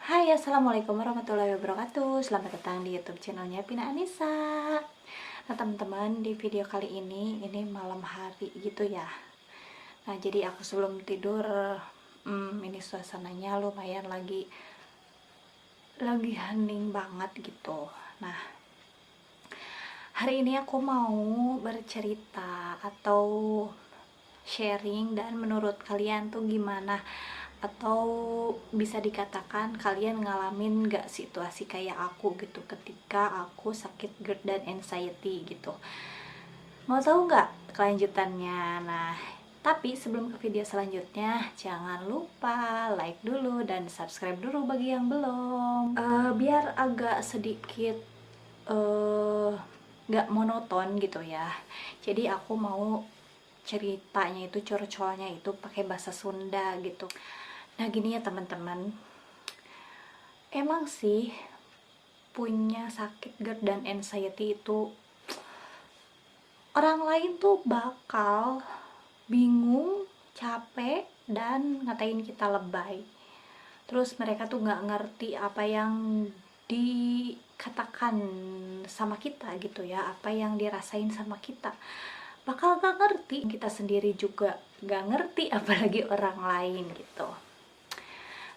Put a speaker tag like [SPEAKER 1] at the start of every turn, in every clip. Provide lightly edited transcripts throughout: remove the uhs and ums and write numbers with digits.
[SPEAKER 1] Hai, assalamualaikum warahmatullahi wabarakatuh. Selamat datang di YouTube channelnya Pina Anissa. Nah teman-teman, di video kali ini malam hari gitu ya. Nah jadi aku sebelum tidur, ini suasananya lumayan lagi hening banget gitu. Nah hari ini aku mau bercerita atau sharing, dan menurut kalian tuh gimana, atau bisa dikatakan kalian ngalamin gak situasi kayak aku gitu ketika aku sakit GERD dan anxiety gitu. Mau tahu nggak kelanjutannya? Nah, tapi sebelum ke video selanjutnya, jangan lupa like dulu dan subscribe dulu bagi yang belum. Biar agak sedikit nggak monoton gitu ya. Jadi aku mau ceritanya itu, curcolnya itu pakai bahasa Sunda gitu. Nah gini ya teman-teman, emang sih punya sakit GERD dan anxiety itu orang lain tuh bakal bingung, capek, dan ngatain kita lebay. Terus mereka tuh nggak ngerti apa yang dikatakan sama kita gitu ya, apa yang dirasain sama kita. Bakal gak ngerti, kita sendiri juga gak ngerti, apalagi orang lain gitu.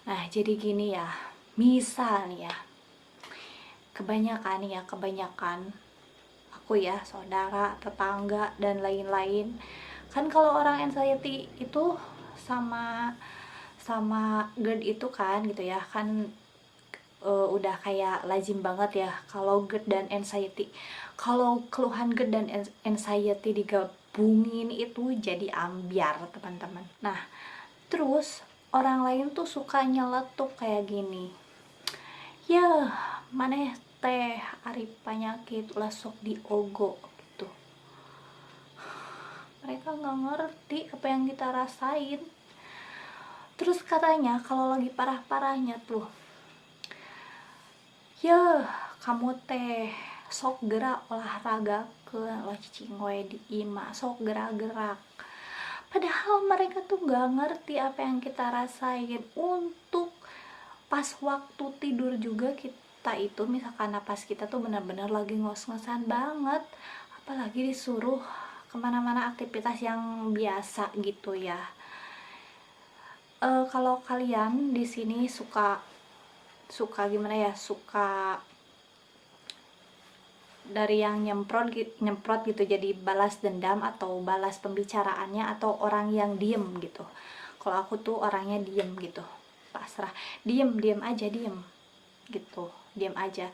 [SPEAKER 1] Nah jadi gini ya, misal nih ya, kebanyakan aku ya, saudara, tetangga, dan lain-lain, kan kalau orang anxiety itu sama sama GERD itu kan gitu ya kan, udah kayak lazim banget ya kalau GERD dan anxiety, kalau keluhan GERD dan anxiety digabungin itu jadi ambiar teman-teman. Nah terus orang lain tuh suka nyeletuk kayak gini, ya maneh teh ari panyakit ulah sok diogo gitu. Mereka nggak ngerti apa yang kita rasain. Terus katanya kalau lagi parah-parahnya tuh, ya kamu teh sok gerak olahraga ke lo cicing we di ima, sok gerak-gerak. Padahal mereka tuh nggak ngerti apa yang kita rasain. Untuk pas waktu tidur juga kita itu, misalkan napas kita tuh benar-benar lagi ngos-ngosan banget, apalagi disuruh kemana-mana aktivitas yang biasa gitu ya. Kalau kalian di sini suka gimana ya, suka dari yang nyemprot gitu jadi balas dendam, atau balas pembicaraannya, atau orang yang diem gitu. Kalau aku tuh orangnya diem gitu, pasrah, diem aja, diem gitu, diem aja.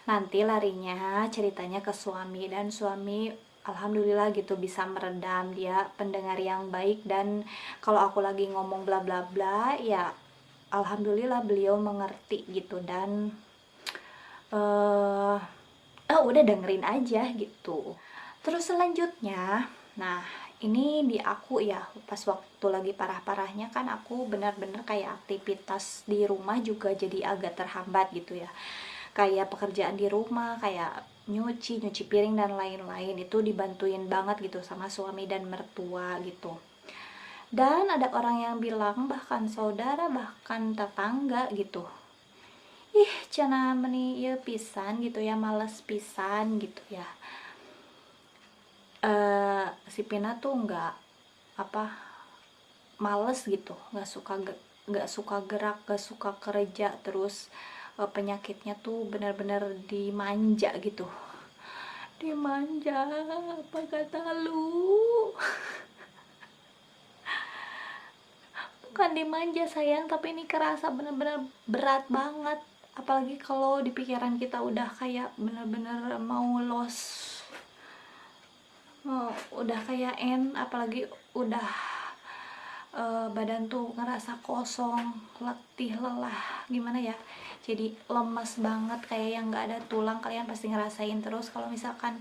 [SPEAKER 1] Nanti larinya ceritanya ke suami, dan suami alhamdulillah gitu bisa meredam, dia pendengar yang baik, dan kalau aku lagi ngomong bla bla bla ya alhamdulillah beliau mengerti gitu, dan udah dengerin aja gitu. Terus selanjutnya, nah ini di aku ya, pas waktu lagi parah-parahnya kan aku benar-benar kayak aktivitas di rumah juga jadi agak terhambat gitu ya. Kayak pekerjaan di rumah, kayak nyuci piring dan lain-lain itu dibantuin banget gitu sama suami dan mertua gitu. Dan ada orang yang bilang, bahkan saudara, bahkan tetangga gitu, ih cenah meni ya pisan gitu ya, males pisan gitu ya. Si Pina tuh nggak apa, males gitu, nggak suka gerak, nggak suka kerja, terus penyakitnya tuh benar-benar dimanja gitu, dimanja apa kata lu, bukan dimanja sayang, tapi ini kerasa benar-benar berat banget. Apalagi kalau di pikiran kita udah kayak benar-benar mau loss, udah kayak apalagi udah badan tuh ngerasa kosong, letih, lelah, gimana ya, jadi lemas banget, kayak yang nggak ada tulang. Kalian pasti ngerasain. Terus kalau misalkan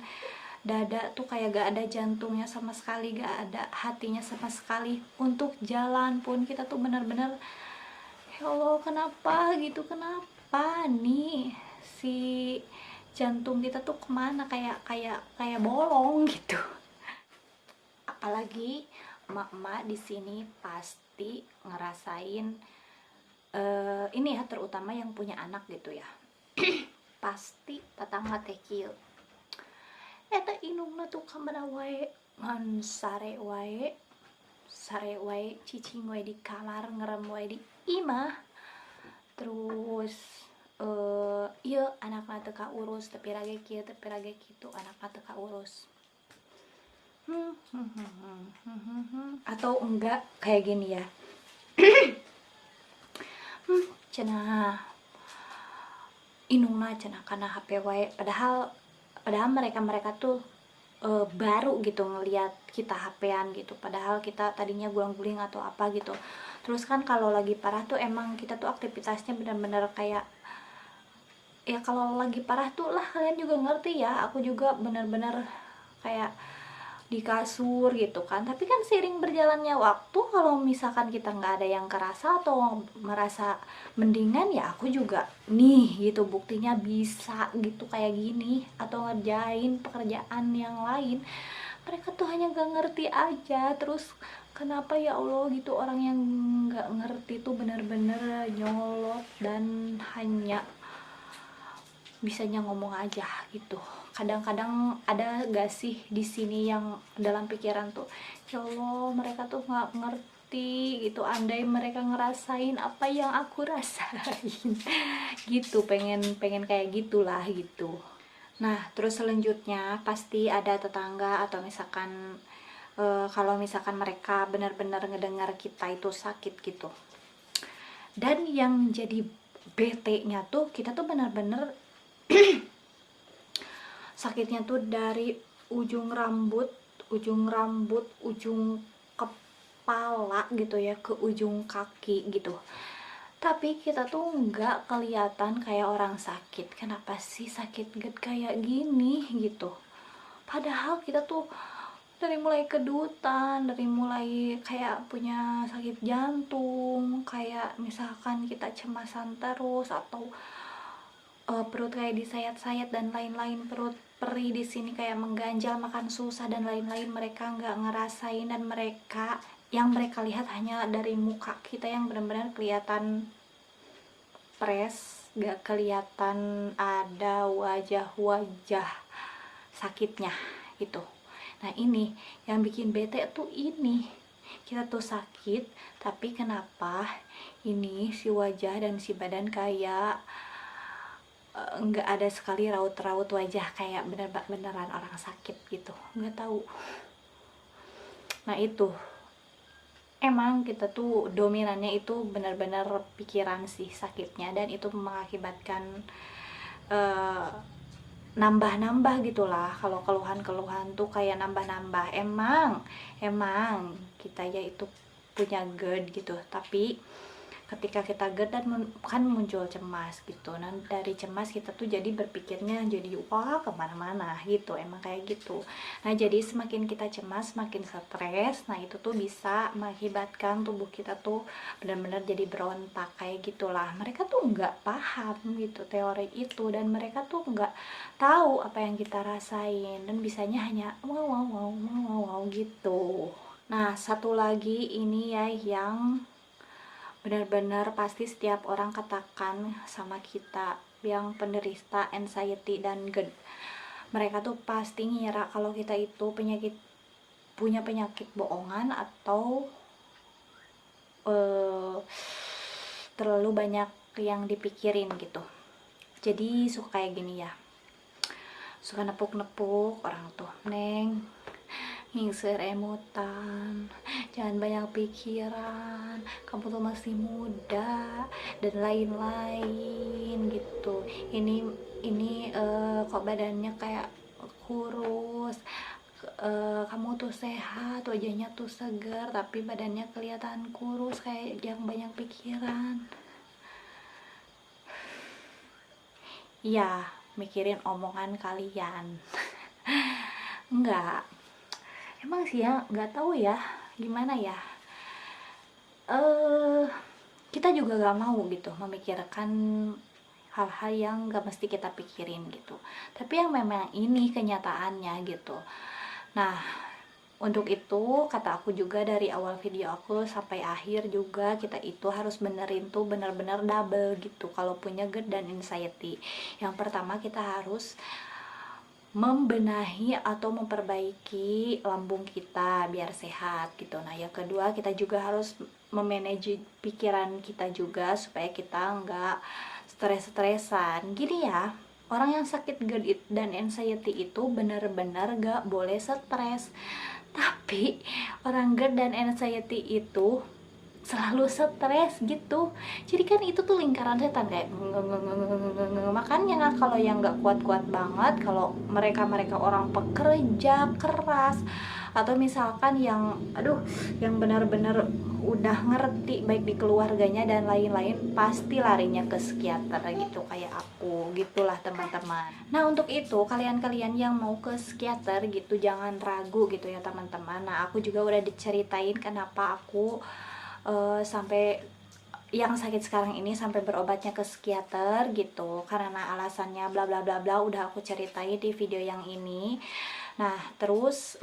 [SPEAKER 1] dada tuh kayak gak ada jantungnya sama sekali, gak ada hatinya sama sekali. Untuk jalan pun kita tuh bener-bener, ya Allah kenapa gitu, kenapa nih si jantung kita tuh kemana, kayak bolong gitu. Apalagi emak-emak di sini pasti ngerasain ini ya, terutama yang punya anak gitu ya. Pasti tetangga teh kieu, eta indungna tuh kamana wae ngan sare wae cicing wae di kamar, ngerem wae di imah. Terus iya anakna teu kaurus, tapi rage kieu tapi rage kitu, anakna teu kaurus. Atau enggak kayak gini ya, cenah indungna cenah kana HP wae, padahal mereka tuh baru gitu ngelihat kita HP-an gitu, padahal kita tadinya guling-guling atau apa gitu. Terus kan kalau lagi parah tuh emang kita tuh aktivitasnya benar-benar kayak ya, kalau lagi parah tuh lah kalian juga ngerti ya, aku juga benar-benar kayak di kasur gitu kan. Tapi kan seiring berjalannya waktu, kalau misalkan kita nggak ada yang kerasa atau merasa mendingan, ya aku juga nih gitu buktinya bisa gitu kayak gini atau ngerjain pekerjaan yang lain. Mereka tuh hanya gak ngerti aja. Terus kenapa ya Allah gitu, orang yang nggak ngerti tuh bener-bener nyolot dan hanya bisanya ngomong aja gitu. Kadang-kadang ada gak sih di sini yang dalam pikiran tuh, ya Allah mereka tuh nggak ngerti gitu, andai mereka ngerasain apa yang aku rasain gitu, pengen kayak gitulah gitu. Nah terus selanjutnya pasti ada tetangga atau misalkan kalau misalkan mereka benar-benar ngedengar kita itu sakit gitu, dan yang jadi bete nya tuh kita tuh benar-benar sakitnya tuh dari ujung rambut, ujung kepala gitu ya, ke ujung kaki gitu. Tapi kita tuh nggak kelihatan kayak orang sakit. Kenapa sih sakit kayak gini gitu? Padahal kita tuh dari mulai kedutan, dari mulai kayak punya sakit jantung, kayak misalkan kita cemasan terus, atau perut kayak disayat-sayat dan lain-lain, perut perih di sini kayak mengganjal, makan susah dan lain-lain, mereka nggak ngerasain. Dan yang mereka lihat hanya dari muka kita yang benar-benar kelihatan pres, nggak kelihatan ada wajah-wajah sakitnya gitu. Nah ini yang bikin bete tuh, ini kita tuh sakit tapi kenapa ini si wajah dan si badan kayak nggak ada sekali raut-raut wajah kayak beneran orang sakit gitu, nggak tahu. Nah itu emang kita tuh dominannya itu benar-benar pikiran sih sakitnya, dan itu mengakibatkan uh, nambah-nambah gitulah. Kalau keluhan-keluhan tuh kayak nambah-nambah. Emang kita ya itu punya GERD gitu, tapi ketika kita GERD kan muncul cemas gitu. Nah dari cemas kita tuh jadi berpikirnya jadi wah kemana-mana gitu, emang kayak gitu. Nah jadi semakin kita cemas, semakin stres. Nah itu tuh bisa mengakibatkan tubuh kita tuh benar-benar jadi berontak kayak gitulah. Mereka tuh nggak paham gitu teori itu, dan mereka tuh nggak tahu apa yang kita rasain, dan bisanya hanya wow gitu. Nah satu lagi ini ya, yang benar-benar pasti setiap orang katakan sama kita yang penderita anxiety dan GERD. Mereka tuh pasti ngira kalau kita itu punya penyakit bohongan, atau terlalu banyak yang dipikirin gitu. Jadi suka kayak gini ya, suka nepuk-nepuk orang tuh, neng ngingser emutan, jangan banyak pikiran, kamu tuh masih muda dan lain-lain gitu. Ini kok badannya kayak kurus, kamu tuh sehat, wajahnya tuh segar, tapi badannya kelihatan kurus, kayak yang banyak pikiran. Ya mikirin omongan kalian. Enggak, emang sih ya, nggak tahu ya gimana ya, kita juga gak mau gitu memikirkan hal-hal yang gak mesti kita pikirin gitu, tapi yang memang ini kenyataannya gitu. Nah Untuk itu kata aku juga dari awal video aku sampai akhir juga, kita itu harus benerin tuh bener-bener double gitu kalau punya GERD dan anxiety. Yang pertama kita harus membenahi atau memperbaiki lambung kita biar sehat gitu. Nah yang kedua kita juga harus memanage pikiran kita juga supaya kita nggak stres-stresan. Gini ya, orang yang sakit GERD dan anxiety itu bener-bener gak boleh stres. Tapi orang GERD dan anxiety itu selalu stres gitu. Jadi kan itu tuh lingkaran setan kayak makanya kalau yang nggak kuat-kuat banget, kalau mereka orang pekerja keras atau misalkan yang yang benar-benar udah ngerti baik di keluarganya dan lain-lain, pasti larinya ke psikiater gitu kayak aku gitulah teman-teman. Nah untuk itu kalian-kalian yang mau ke psikiater gitu jangan ragu gitu ya teman-teman. Nah aku juga udah diceritain kenapa aku sampai yang sakit sekarang ini sampai berobatnya ke psikiater gitu, karena alasannya bla bla bla bla udah aku ceritain di video yang ini. Nah terus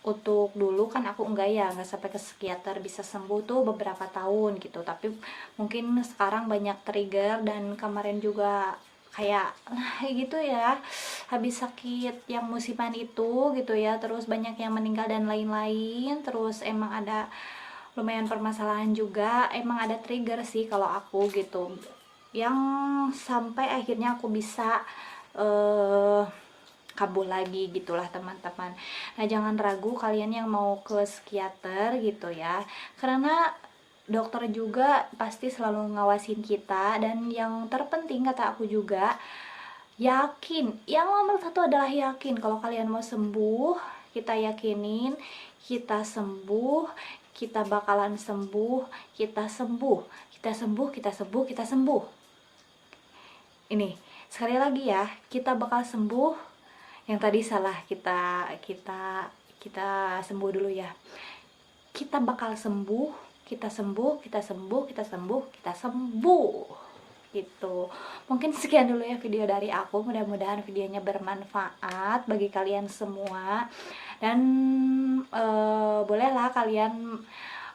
[SPEAKER 1] untuk dulu kan aku nggak sampai ke psikiater, bisa sembuh tuh beberapa tahun gitu, tapi mungkin sekarang banyak trigger dan kemarin juga kayak gitu ya, habis sakit yang musiman itu gitu ya, terus banyak yang meninggal dan lain-lain, terus emang ada lumayan permasalahan juga, emang ada trigger sih kalau aku gitu, yang sampai akhirnya aku bisa kambuh lagi gitulah teman-teman. Nah jangan ragu kalian yang mau ke psikiater gitu ya, karena dokter juga pasti selalu ngawasin kita, dan yang terpenting kata aku juga yakin, yang nomor satu adalah yakin. Kalau kalian mau sembuh, kita yakinin kita sembuh, kita bakalan sembuh, kita sembuh, kita sembuh, kita sembuh, kita sembuh. Ini sekali lagi ya, kita bakal sembuh. Yang tadi salah, kita sembuh dulu ya. Kita bakal sembuh, kita sembuh, kita sembuh, kita sembuh, kita sembuh. Gitu. Mungkin sekian dulu ya video dari aku, mudah-mudahan videonya bermanfaat bagi kalian semua, dan bolehlah kalian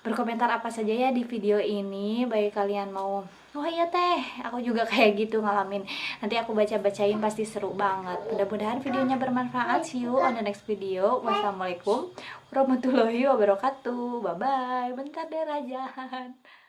[SPEAKER 1] berkomentar apa saja ya di video ini, bagi kalian mau oh iya teh aku juga kayak gitu ngalamin, nanti aku baca-bacain pasti seru banget. Mudah-mudahan videonya bermanfaat. See you on the next video. Wassalamualaikum warahmatullahi wabarakatuh. Bye bye. Bentar deh Rajan.